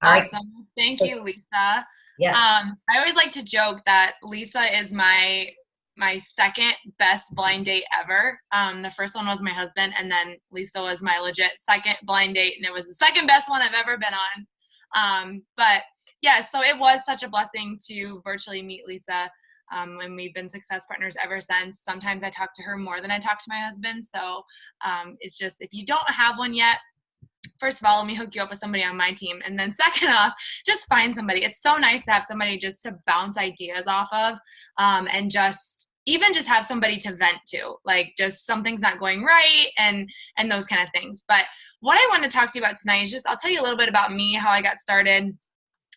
All right. Awesome. Thank you, Lisa. Yes. I always like to joke that Lisa is my second best blind date ever. The first one was my husband, and then Lisa was my legit second blind date, and it was the second best one I've ever been on. But yeah, so it was such a blessing to virtually meet Lisa. And we've been success partners ever since. Sometimes I talk to her more than I talk to my husband. So it's just, if you don't have one yet, first of all, let me hook you up with somebody on my team. And then second off, just find somebody. It's so nice to have somebody just to bounce ideas off of, and just even just have somebody to vent to, like just something's not going right and those kind of things. But what I want to talk to you about tonight is just, I'll tell you a little bit about me, how I got started.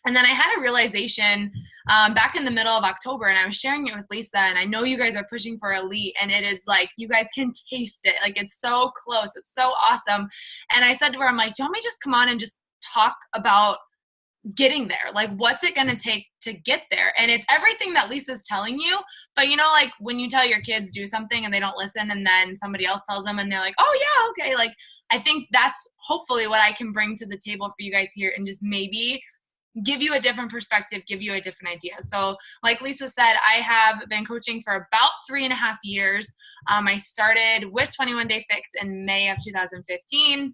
And then I had a realization back in the middle of October, and I was sharing it with Lisa, and I know you guys are pushing for elite, and it is like, you guys can taste it. Like, it's so close. It's so awesome. And I said to her, I'm like, do you want me to just come on and just talk about getting there? Like, what's it going to take to get there? And it's everything that Lisa's telling you. But you know, like when you tell your kids do something and they don't listen, and then somebody else tells them and they're like, oh yeah, okay. Like, I think that's hopefully what I can bring to the table for you guys here, and just maybe give you a different perspective, give you a different idea. So like Lisa said, I have been coaching for about 3.5 years. I started with 21 Day Fix in May of 2015.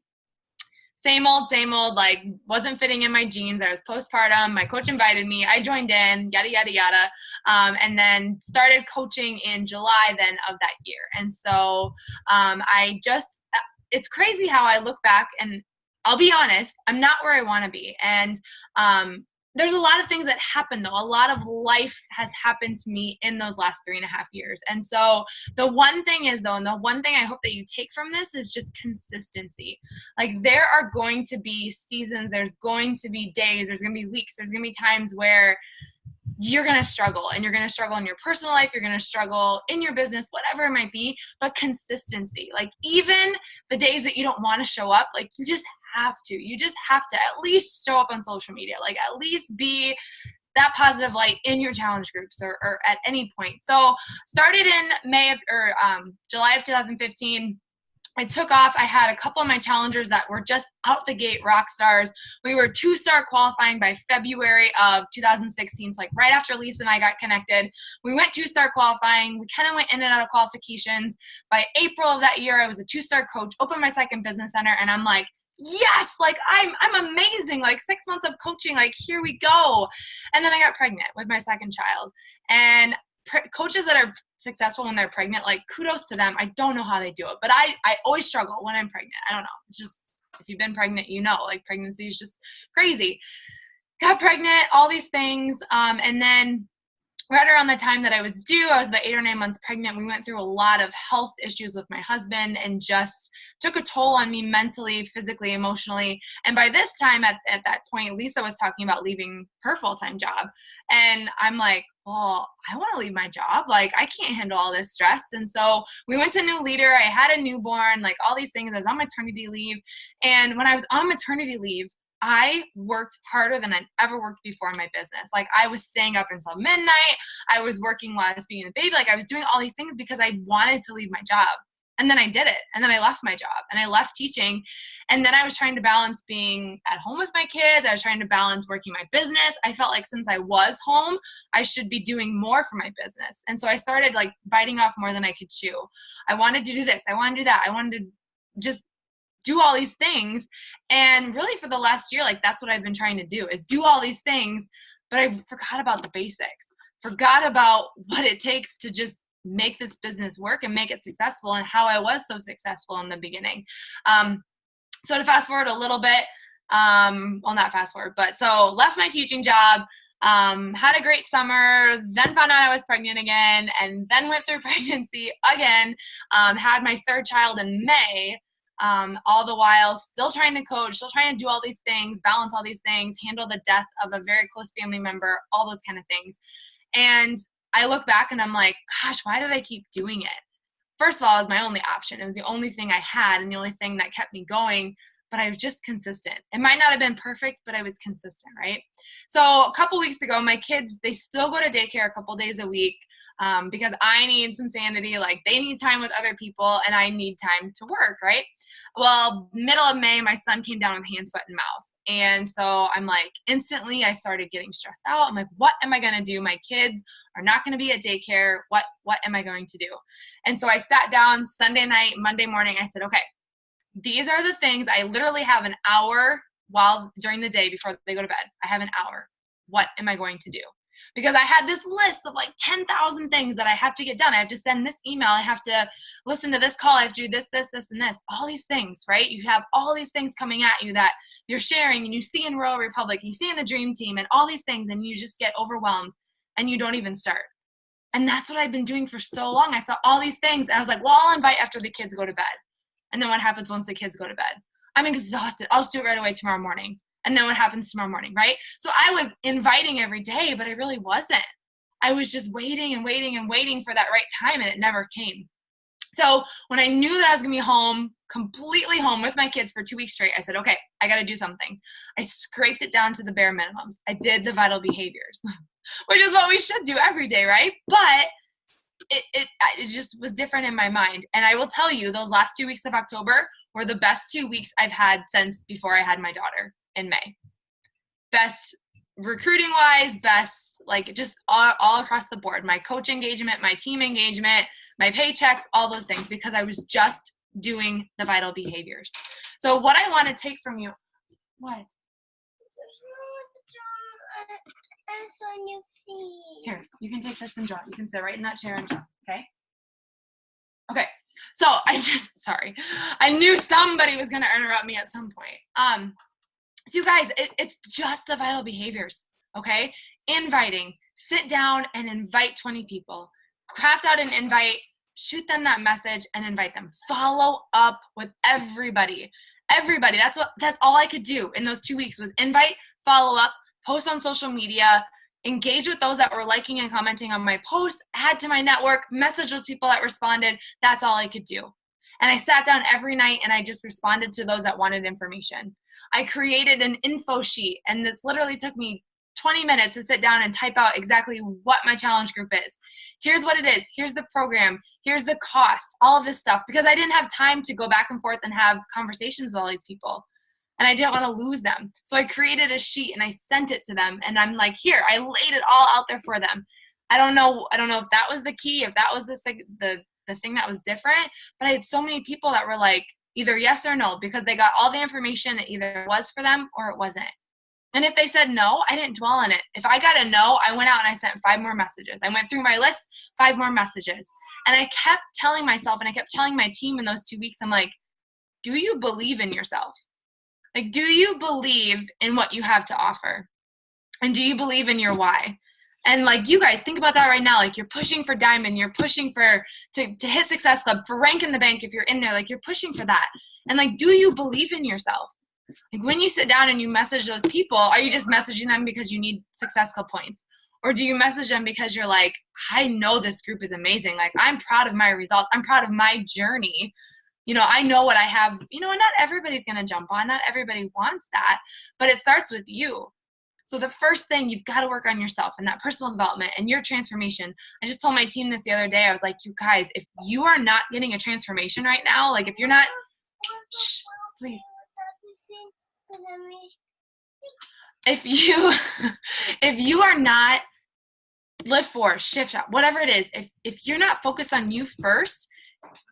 Same old, like wasn't fitting in my jeans. I was postpartum. My coach invited me. I joined in, yada, yada, yada. And then started coaching in July then of that year. And so it's crazy how I look back, and I'll be honest, I'm not where I want to be. And there's a lot of things that happen, though. A lot of life has happened to me in those last 3.5 years. And so the one thing is, though, and the one thing I hope that you take from this is just consistency. Like, there are going to be seasons, there's going to be days, there's going to be weeks, there's going to be times where you're going to struggle, and you're going to struggle in your personal life. You're going to struggle in your business, whatever it might be, but consistency, like even the days that you don't want to show up, like you just have to at least show up on social media, like at least be that positive light in your challenge groups or at any point. So started in July of 2015. I took off. I had a couple of my challengers that were just out the gate rock stars. We were 2-star qualifying by February of 2016. So like right after Lisa and I got connected, we went 2-star qualifying. We kind of went in and out of qualifications. By April of that year, I was a 2-star coach, opened my second business center, and I'm like, yes, like I'm amazing. Like 6 months of coaching, like here we go. And then I got pregnant with my second child. And coaches that are successful when they're pregnant, like kudos to them. I don't know how they do it, but I always struggle when I'm pregnant. I don't know. It's just, if you've been pregnant, you know, like pregnancy is just crazy. Got pregnant, all these things. And then right around the time that I was due, I was about 8 or 9 months pregnant. We went through a lot of health issues with my husband, and just took a toll on me mentally, physically, emotionally. And by this time, at that point, Lisa was talking about leaving her full-time job. And I'm like, well, I want to leave my job. Like, I can't handle all this stress. And so we went to new leader. I had a newborn, like all these things. I was on maternity leave. And when I was on maternity leave, I worked harder than I'd ever worked before in my business. Like, I was staying up until midnight. I was working while I was feeding the baby. Like, I was doing all these things because I wanted to leave my job. And then I did it. And then I left my job, and I left teaching. And then I was trying to balance being at home with my kids. I was trying to balance working my business. I felt like since I was home, I should be doing more for my business. And so I started like biting off more than I could chew. I wanted to do this. I wanted to do that. I wanted to just do all these things. And really for the last year, like that's what I've been trying to do, is do all these things. But I forgot about the basics, forgot about what it takes to just make this business work and make it successful, and how I was so successful in the beginning. So to fast forward a little bit, well, not fast forward, but so left my teaching job, had a great summer, then found out I was pregnant again, and then went through pregnancy again, had my third child in May, all the while still trying to coach, still trying to do all these things, balance all these things, handle the death of a very close family member, all those kind of things. And I look back and I'm like, gosh, why did I keep doing it? First of all, it was my only option. It was the only thing I had and the only thing that kept me going, but I was just consistent. It might not have been perfect, but I was consistent, right? So a couple weeks ago, my kids, they still go to daycare a couple days a week, because I need some sanity. Like, they need time with other people and I need time to work, right? Well, middle of May, my son came down with hand, foot, and mouth. And so I'm like, instantly I started getting stressed out. I'm like, what am I going to do? My kids are not going to be at daycare. What am I going to do? And so I sat down Sunday night, Monday morning. I said, okay, these are the things. I literally have an hour during the day before they go to bed. I have an hour. What am I going to do? Because I had this list of like 10,000 things that I have to get done. I have to send this email. I have to listen to this call. I have to do this, and this. All these things, right? You have all these things coming at you that you're sharing, and you see in Royal Republic, you see in the Dream Team, and all these things, and you just get overwhelmed, and you don't even start. And that's what I've been doing for so long. I saw all these things, and I was like, well, I'll invite after the kids go to bed. And then what happens once the kids go to bed? I'm exhausted. I'll just do it right away tomorrow morning. And then what happens tomorrow morning, right? So I was inviting every day, but I really wasn't. I was just waiting and waiting and waiting for that right time, and it never came. So when I knew that I was going to be home, completely home with my kids for 2 weeks straight, I said, okay, I got to do something. I scraped it down to the bare minimums. I did the vital behaviors, which is what we should do every day, right? But it just was different in my mind. And I will tell you, those last 2 weeks of October were the best 2 weeks I've had since before I had my daughter in May. Best recruiting wise, best like just all across the board. My coach engagement, my team engagement, my paychecks, all those things, because I was just doing the vital behaviors. So what I want to take from you, what? On your feet. Here, you can take this and draw. You can sit right in that chair and draw, okay? Okay, so sorry. I knew somebody was going to interrupt me at some point. So you guys, it's just the vital behaviors, okay? Inviting. Sit down and invite 20 people. Craft out an invite, shoot them that message, and invite them. Follow up with everybody. Everybody. That's all I could do in those 2 weeks was invite, follow up, post on social media, engage with those that were liking and commenting on my posts, add to my network, message those people that responded. That's all I could do. And I sat down every night and I just responded to those that wanted information. I created an info sheet, and this literally took me 20 minutes to sit down and type out exactly what my challenge group is. Here's what it is. Here's the program. Here's the cost, all of this stuff, because I didn't have time to go back and forth and have conversations with all these people. And I didn't want to lose them. So I created a sheet and I sent it to them. And I'm like, here, I laid it all out there for them. I don't know if that was the key, if that was the thing that was different, but I had so many people that were like either yes or no, because they got all the information. It either was for them or it wasn't. And if they said no, I didn't dwell on it. If I got a no, I went out and I sent 5 more messages. I went through my list, 5 more messages. And I kept telling myself, and I kept telling my team in those 2 weeks, I'm like, do you believe in yourself? Like, do you believe in what you have to offer? And do you believe in your why? And like, you guys think about that right now. Like, you're pushing for Diamond, you're pushing to hit Success Club, for Rank in the Bank if you're in there, like you're pushing for that. And like, do you believe in yourself? Like, when you sit down and you message those people, are you just messaging them because you need Success Club points? Or do you message them because you're like, I know this group is amazing. Like, I'm proud of my results. I'm proud of my journey. You know, I know what I have, and not everybody's going to jump on. Not everybody wants that, but it starts with you. So the first thing, you've got to work on yourself and that personal development and your transformation. I just told my team this the other day. I was like, you guys, if you are not getting a transformation right now, like if you're not, shh, please. If you are not lift for, shift out, whatever it is, if you're not focused on you first,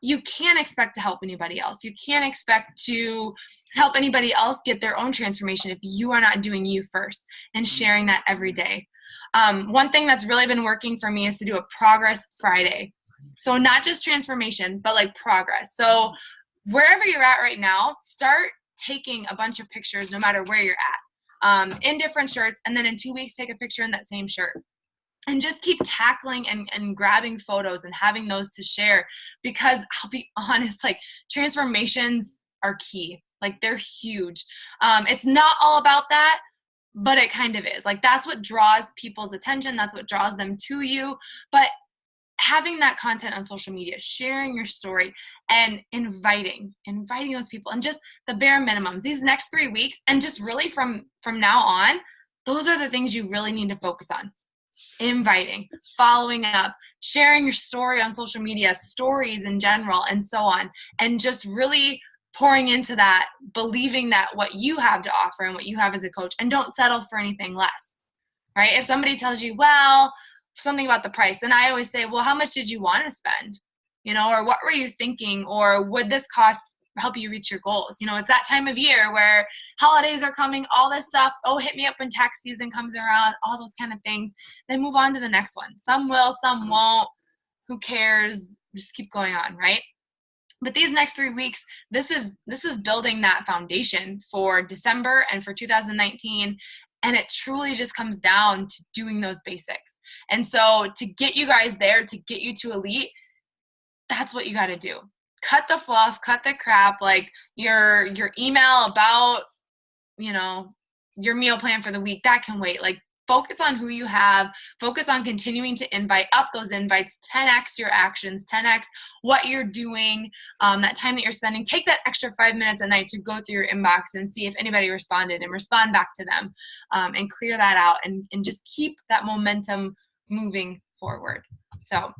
you can't expect to help anybody else. You can't expect to help anybody else get their own transformation if you are not doing you first and sharing that every day. One thing that's really been working for me is to do a progress Friday. So not just transformation, but like progress. So wherever you're at right now, start taking a bunch of pictures no matter where you're at, in different shirts, and then in 2 weeks, take a picture in that same shirt. And just keep tackling and grabbing photos and having those to share, because I'll be honest, like, transformations are key. Like, they're huge. It's not all about that, but it kind of is. Like, that's what draws people's attention. That's what draws them to you. But having that content on social media, sharing your story, and inviting those people, and just the bare minimums these next 3 weeks, and just really from now on, those are the things you really need to focus on. Inviting, following up, sharing your story on social media, stories in general, and so on, and just really pouring into that, believing that what you have to offer and what you have as a coach, and don't settle for anything less, right? If somebody tells you, well, something about the price, then I always say, well, how much did you want to spend? You know, or what were you thinking? Or would this cost help you reach your goals? You know, it's that time of year where holidays are coming, all this stuff. Oh, hit me up when tax season comes around, all those kind of things. Then move on to the next one. Some will, some won't. Who cares? Just keep going on, right? But these next 3 weeks, this is building that foundation for December and for 2019. And it truly just comes down to doing those basics. And so to get you guys there, to get you to elite, that's what you got to do. Cut the fluff, cut the crap, like your email about, you know, your meal plan for the week, that can wait. Like, focus on who you have, focus on continuing to invite up those invites, 10x your actions, 10x what you're doing, that time that you're spending. Take that extra 5 minutes a night to go through your inbox and see if anybody responded and respond back to them, and clear that out and just keep that momentum moving forward. So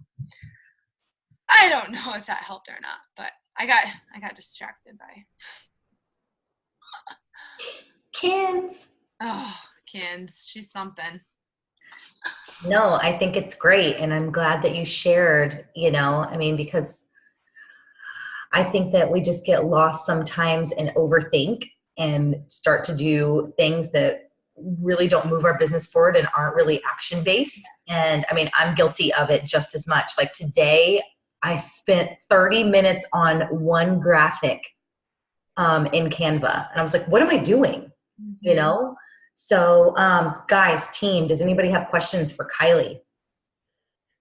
I don't know if that helped or not, but I got distracted by Kids. Oh, Kins, she's something. No, I think it's great. And I'm glad that you shared, you know, I mean, because I think that we just get lost sometimes and overthink and start to do things that really don't move our business forward and aren't really action based. And I mean, I'm guilty of it just as much. Like today, I spent 30 minutes on one graphic in Canva. And I was like, what am I doing? Mm-hmm. You know? So guys, team, does anybody have questions for Kylee?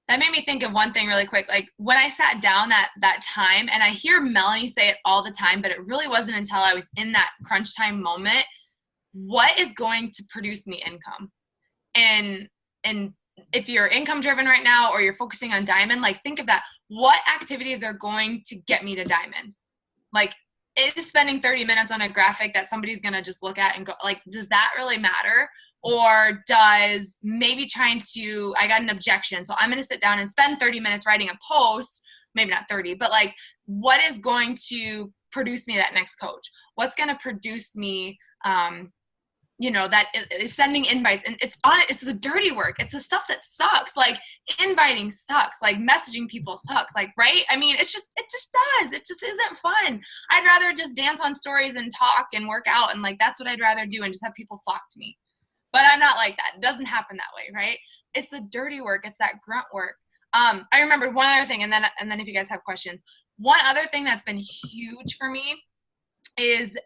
That made me think of one thing really quick. Like when I sat down that time, and I hear Melanie say it all the time, but it really wasn't until I was in that crunch time moment, what is going to produce me income? And if you're income driven right now, or you're focusing on diamond, like think of that. What activities are going to get me to diamond? Like, is spending 30 minutes on a graphic that somebody's going to just look at and go, like, does that really matter? Or does maybe I got an objection, so I'm going to sit down and spend 30 minutes writing a post, maybe not 30, but like, what is going to produce me that next coach? What's going to produce me, you know, that is sending invites? And it's the dirty work. It's the stuff that sucks. Like inviting sucks. Like messaging people sucks. Like, right? I mean, it just does. It just isn't fun. I'd rather just dance on stories and talk and work out. And like, that's what I'd rather do, and just have people flock to me. But I'm not like that. It doesn't happen that way, right? It's the dirty work. It's that grunt work. I remembered one other thing, and then if you guys have questions, one other thing that's been huge for me is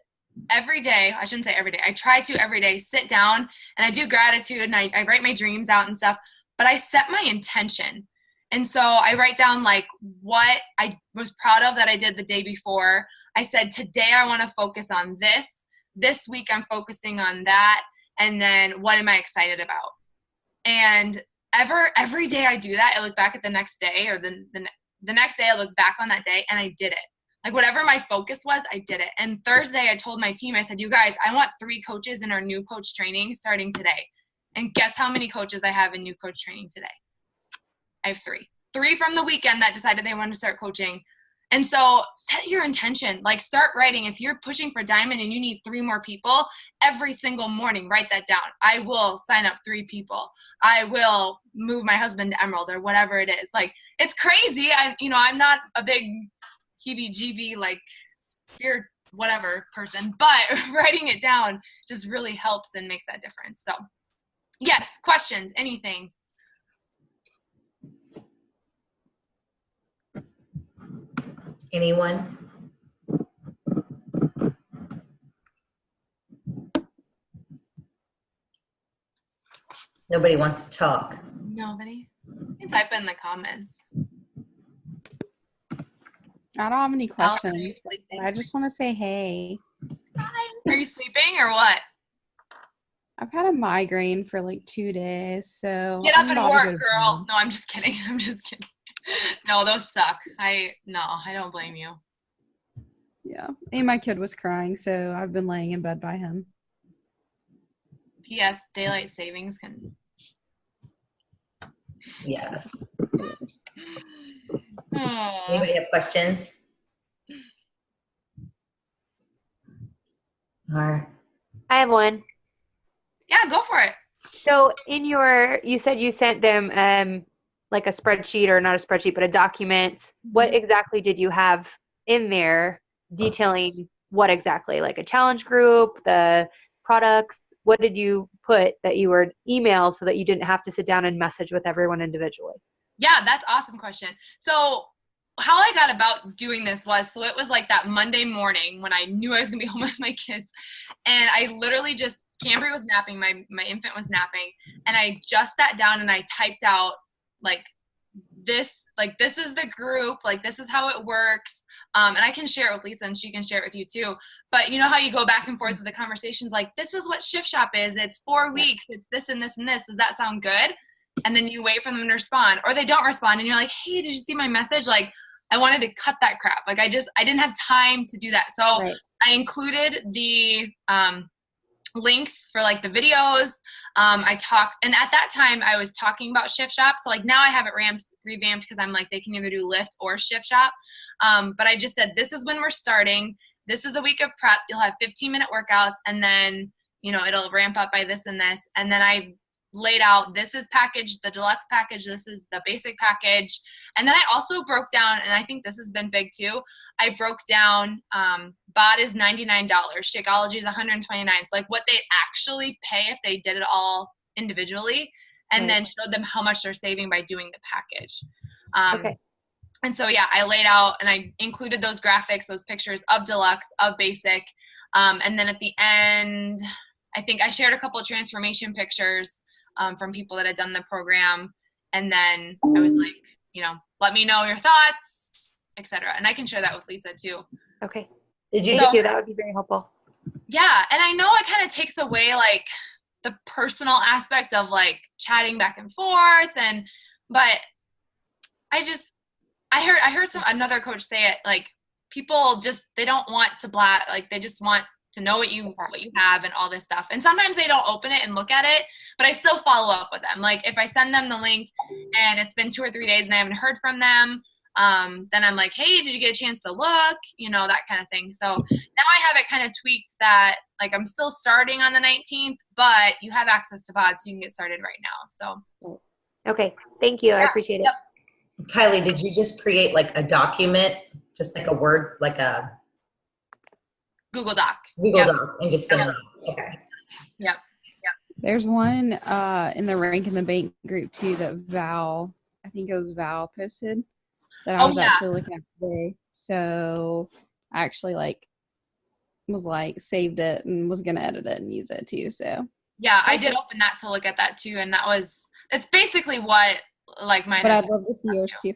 every day, I shouldn't say every day, I try to every day sit down and I do gratitude, and I write my dreams out and stuff, but I set my intention. And so I write down like what I was proud of that I did the day before. I said, today I want to focus on this. This week I'm focusing on that. And then what am I excited about? And every day I do that, I look back at the next day, or the next day I look back on that day, and I did it. Like whatever my focus was, I did it. And Thursday I told my team, I said, you guys, I want 3 coaches in our new coach training starting today. And guess how many coaches I have in new coach training today? I have 3. 3 from the weekend that decided they wanted to start coaching. And so set your intention, like start writing. If you're pushing for diamond and you need 3 more people, every single morning, write that down. I will sign up 3 people. I will move my husband to Emerald, or whatever it is. Like, it's crazy. I'm not a big heebie-jeebie, like spirit, whatever person, but writing it down just really helps and makes that difference. So yes, questions, anything. Anyone? Nobody wants to talk. Nobody? You can type in the comments. I don't have any Alex, are you questions. sleeping? I just want to say hey. Are you sleeping or what? I've had a migraine for like 2 days, so Get up I'm and about to work, go to girl. bed. No, I'm just kidding. I'm just kidding. No, those suck. I don't blame you. Yeah, and my kid was crying, so I've been laying in bed by him. P.S. Daylight savings can. Yes. Oh. Anybody have questions? All right. I have one. Yeah, go for it. So you said you sent them like a spreadsheet, or not a spreadsheet, but a document. What exactly did you have in there detailing what exactly? Like a challenge group, the products? What did you put that you were email so that you didn't have to sit down and message with everyone individually? Yeah, that's an awesome question. So how I got about doing this was, so it was like that Monday morning when I knew I was gonna be home with my kids, and I literally just, Cambry was napping, my infant was napping, and I just sat down and I typed out this is the group, like this is how it works, and I can share it with Lisa and she can share it with you too. But you know how you go back and forth with the conversations, like this is what Shift Shop is, it's 4 weeks, it's this and this and this, does that sound good? And then you wait for them to respond, or they don't respond and you're like, hey, did you see my message? Like, I wanted to cut that crap. Like I didn't have time to do that. So Right. I included the links for like the videos. I talked, and at that time I was talking about Shift Shop. So like now I have it revamped because I'm like, they can either do Lyft or Shift Shop. But I just said, this is when we're starting. This is a week of prep. You'll have 15-minute workouts, and then, you know, it'll ramp up by this and this. And then I laid out, this is package, the deluxe package, this is the basic package. And then I also broke down, and I think this has been big too, I broke down, BOD is $99, Shakeology is $129. So like what they actually pay if they did it all individually, and then showed them how much they're saving by doing the package. Okay. And so, yeah, I laid out and I included those graphics, those pictures of deluxe, of basic. And then at the end, I think I shared a couple of transformation pictures from people that had done the program. And then I was like, you know, let me know your thoughts, etc. And I can share that with Lisa too. Okay. Did you? Thank you. That would be very helpful. Yeah. And I know it kind of takes away like the personal aspect of like chatting back and forth. But I heard another coach say it, like people just, they don't want to like they just want to know what you have and all this stuff. And sometimes they don't open it and look at it, but I still follow up with them. Like if I send them the link and it's been 2 or 3 days and I haven't heard from them, then I'm like, hey, did you get a chance to look? You know, that kind of thing. So now I have it kind of tweaked that like I'm still starting on the 19th, but you have access to VOD so you can get started right now. So. Okay. Thank you. I appreciate it. Yep. Kylie, did you just create like a document, just like a Word, like a Google Doc. Google Doc, and just send it out? Okay. Yep. There's one in the Rank in the Bank group too that Val, I think it was Val posted that I was actually looking at today. So I actually saved it and was gonna edit it and use it too. So yeah, I did open that to look at that too, and it's basically what like mine. But I'd love to see yours too.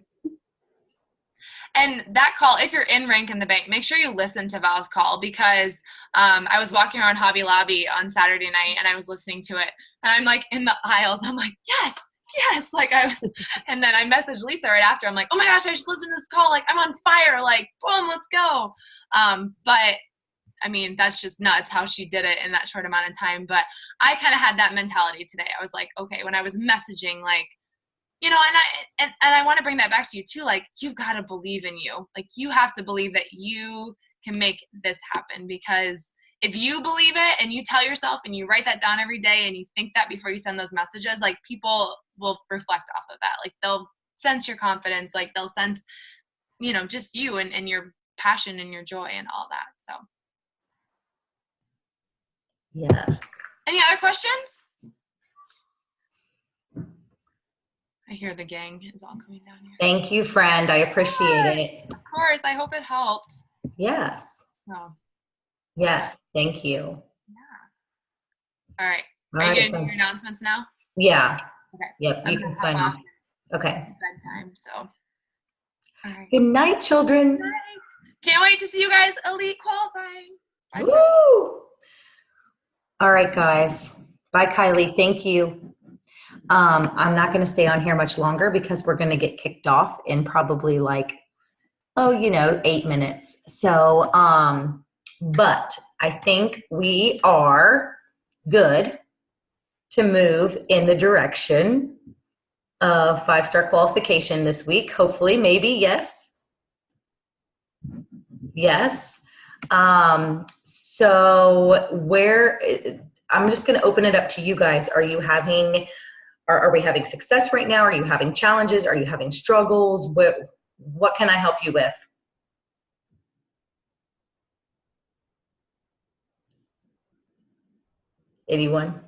And that call, if you're in Rank in the Bank, make sure you listen to Val's call, because I was walking around Hobby Lobby on Saturday night and I was listening to it, and I'm like in the aisles, I'm like, yes, like I was, and then I messaged Lisa right after, I'm like, oh my gosh, I just listened to this call, like I'm on fire, like boom, let's go. But I mean, that's just nuts how she did it in that short amount of time. But I kind of had that mentality today. I was like, okay, when I was messaging, like, you know, and I want to bring that back to you too. Like, you've got to believe in you. Like, you have to believe that you can make this happen, because if you believe it and you tell yourself and you write that down every day and you think that before you send those messages, like people will reflect off of that. Like they'll sense your confidence, like they'll sense, you know, just you and your passion and your joy and all that. So. Yes. Any other questions? I hear the gang is all coming down here. Thank you, friend. I appreciate it. Of course. I hope it helped. Yes. Oh. Yes. Thank you. Yeah. All right. All Are right, you going to do your announcements now? Yeah. Okay. Yep. I'm You gonna can sign hop off. Okay. Bedtime. So. All right. Good night, children. Good night. Can't wait to see you guys elite qualifying. Woo! All right, guys. Bye, Kylie. Thank you. I'm not going to stay on here much longer because we're going to get kicked off in probably 8 minutes. So, but I think we are good to move in the direction of 5-star qualification this week. Hopefully, maybe, yes. Yes. So I'm just going to open it up to you guys. Are we having success right now? Are you having challenges? Are you having struggles? What can I help you with? Anyone?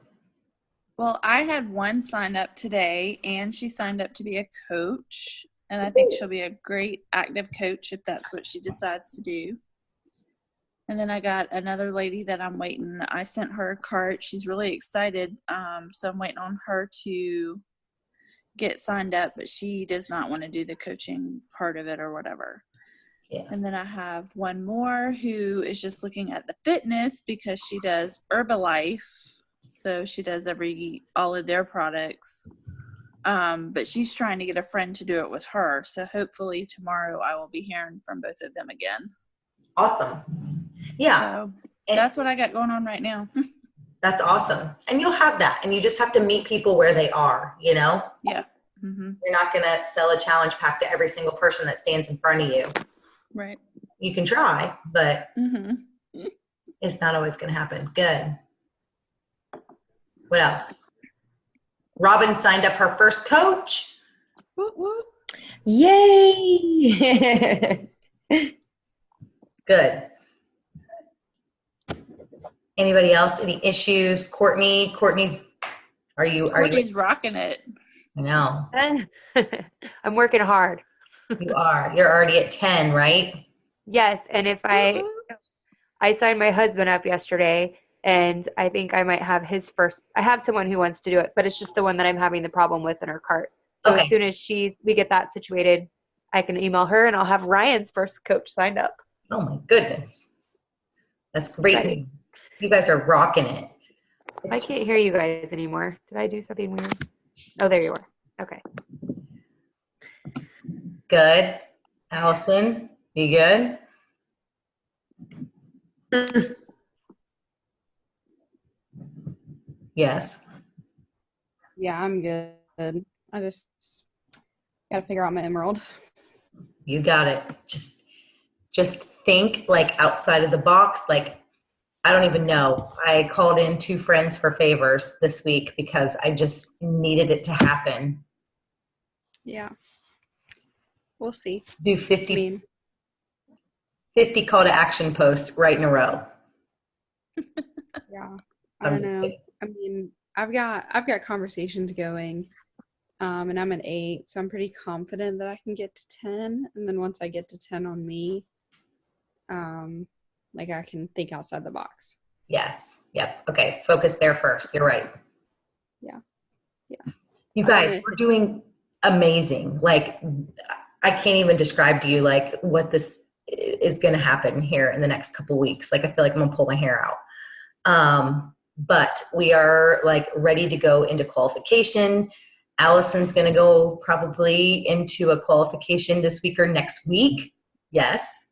Well, I had one sign up today, and she signed up to be a coach. And I think she'll be a great active coach if that's what she decides to do. And then I got another lady that I'm waiting. I sent her a cart. She's really excited. So I'm waiting on her to get signed up, but she does not want to do the coaching part of it or whatever. Yeah. And then I have one more who is just looking at the fitness because she does Herbalife. So she does all of their products. But she's trying to get a friend to do it with her. So hopefully tomorrow I will be hearing from both of them again. Awesome. Yeah. So that's what I got going on right now. That's awesome. And you'll have that. And you just have to meet people where they are, you know? Yeah. Mm-hmm. You're not going to sell a challenge pack to every single person that stands in front of you. Right. You can try, but Mm-hmm. it's not always going to happen. Good. What else? Robin signed up her first coach. Whoop, whoop. Yay! Good. Anybody else? Any issues? Courtney's Courtney's rocking it. I know. I'm working hard. You are. You're already at 10, right? Yes, and if I signed my husband up yesterday, and I think I might have his first. I have someone who wants to do it, but it's just the one that I'm having the problem with in her cart. So Okay. as soon as we get that situated, I can email her, and I'll have Ryan's first coach signed up. Oh my goodness. That's great. Exciting. You guys are rocking it. I can't hear you guys anymore. Did I do something weird? Oh, there you are. Okay. Good. Allison, you good? Yes. Yeah, I'm good. I just got to figure out my emerald. You got it. Just think like outside of the box. Like, I don't even know. I called in 2 friends for favors this week because I just needed it to happen. Yeah. We'll see. Do 50 call to action posts right in a row. Yeah. I don't know. I mean, I've got conversations going, and I'm at 8, so I'm pretty confident that I can get to 10. And then once I get to 10 on me, like I can think outside the box. Yes. Yep. Okay. Focus there first. You're right. Yeah. You guys, we're doing amazing. Like, I can't even describe to you like what this is going to happen here in the next couple weeks. Like, I feel like I'm gonna pull my hair out. But we are like ready to go into qualification. Allison's going to go probably into a qualification this week or next week. Yes.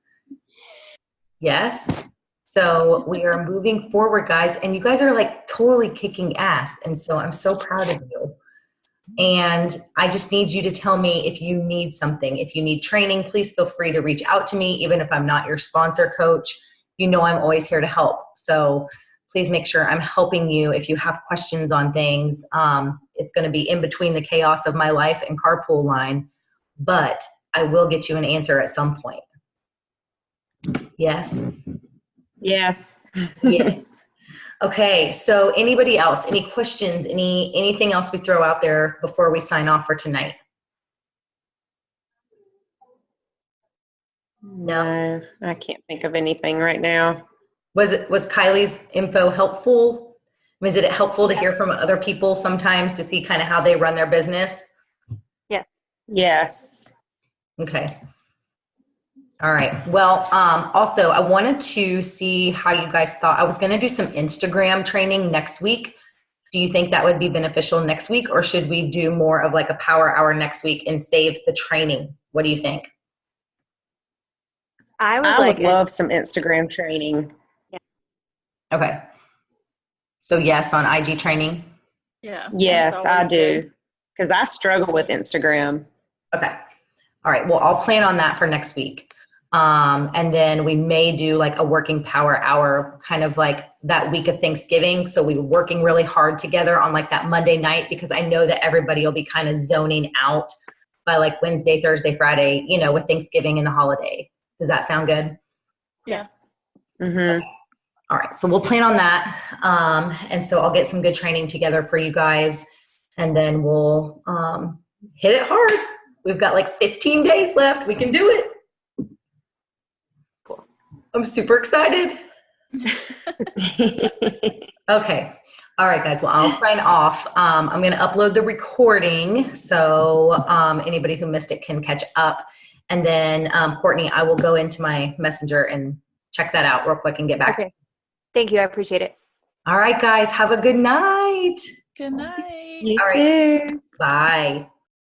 So we are moving forward, guys, and you guys are like totally kicking ass. And so I'm so proud of you. And I just need you to tell me if you need something. If you need training, please feel free to reach out to me. Even if I'm not your sponsor coach, you know I'm always here to help. So please make sure I'm helping you if you have questions on things. It's going to be in between the chaos of my life and carpool line, but I will get you an answer at some point. Yes? Yes. Yeah. Okay, so anybody else? Any questions? Anything else we throw out there before we sign off for tonight? No, I can't think of anything right now. Was Kylie's info helpful? Was it helpful to hear from other people sometimes to see kind of how they run their business? Yes. Okay. All right. Well, also I wanted to see how you guys thought. I was going to do some Instagram training next week. Do you think that would be beneficial next week, or should we do more of like a power hour next week and save the training? What do you think? I would love some Instagram training. Okay. So yes, on IG training? Yeah. Yes, I do. Because I struggle with Instagram. Okay. All right. Well, I'll plan on that for next week. And then we may do like a working power hour, kind of like that week of Thanksgiving. So we're working really hard together on like that Monday night, because I know that everybody will be kind of zoning out by like Wednesday, Thursday, Friday, you know, with Thanksgiving and the holiday. Does that sound good? Yeah. Mm-hmm. All right. So we'll plan on that. And so I'll get some good training together for you guys, and then we'll hit it hard. We've got like 15 days left. We can do it. Cool. I'm super excited. Okay. All right, guys. Well, I'll sign off. I'm going to upload the recording so anybody who missed it can catch up. And then, Courtney, I will go into my messenger and check that out real quick and get back to you. Thank you. I appreciate it. All right, guys. Have a good night. Good night. You All right. too. Bye.